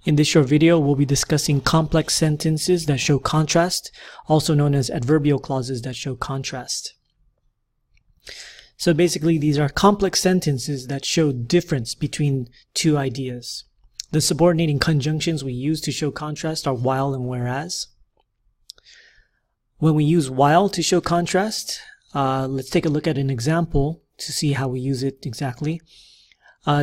In this short video, we'll be discussing complex sentences that show contrast, also known as adverbial clauses that show contrast. So basically, these are complex sentences that show difference between two ideas. The subordinating conjunctions we use to show contrast are while and whereas. When we use while to show contrast, let's take a look at an example to see how we use it exactly.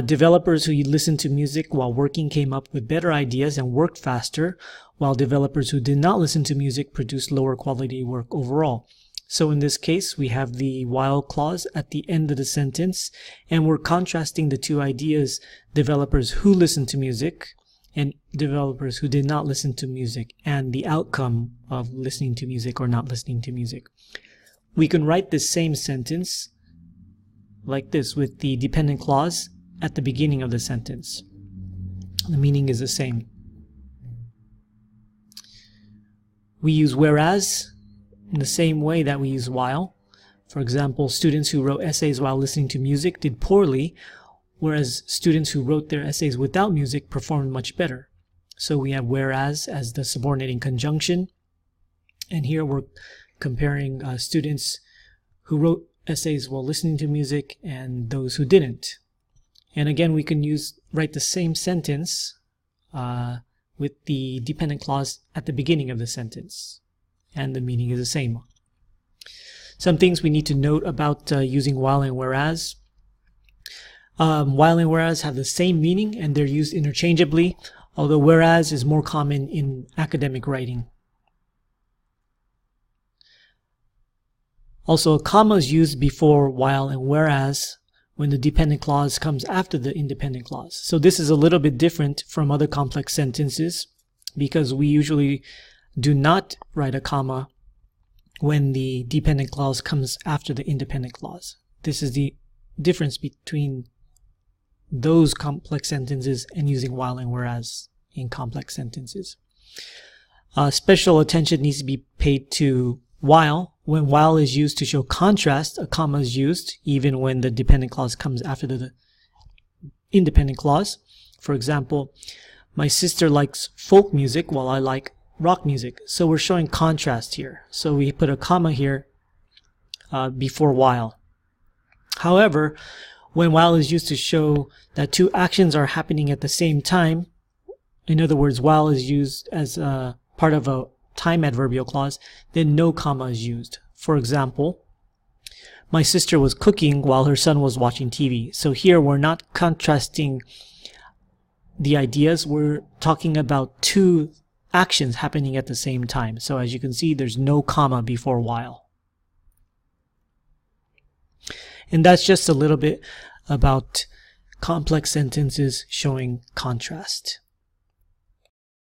Developers who listened to music while working came up with better ideas and worked faster, while developers who did not listen to music produced lower quality work overall. So in this case, we have the while clause at the end of the sentence, and we're contrasting the two ideas, developers who listened to music and developers who did not listen to music, and the outcome of listening to music or not listening to music. We can write the same sentence like this with the dependent clause at the beginning of the sentence. The meaning is the same. We use whereas in the same way that we use while. For example, students who wrote essays while listening to music did poorly, whereas students who wrote their essays without music performed much better. So we have whereas as the subordinating conjunction, and here we're comparing students who wrote essays while listening to music and those who didn't. And again, we can write the same sentence with the dependent clause at the beginning of the sentence, and the meaning is the same. Some things we need to note about using while and whereas. While and whereas have the same meaning and they're used interchangeably, although whereas is more common in academic writing. Also, a comma is used before while and whereas when the dependent clause comes after the independent clause. So this is a little bit different from other complex sentences because we usually do not write a comma when the dependent clause comes after the independent clause. This is the difference between those complex sentences and using while and whereas in complex sentences. Special attention needs to be paid to while. When while is used to show contrast, a comma is used even when the dependent clause comes after the independent clause. For example, my sister likes folk music while I like rock music. So we're showing contrast here. So we put a comma here before while. However, when while is used to show that two actions are happening at the same time, in other words, while is used as a part of a time adverbial clause, then no comma is used. For example, my sister was cooking while her son was watching TV. So here we're not contrasting the ideas, we're talking about two actions happening at the same time. So as you can see, there's no comma before while. And that's just a little bit about complex sentences showing contrast.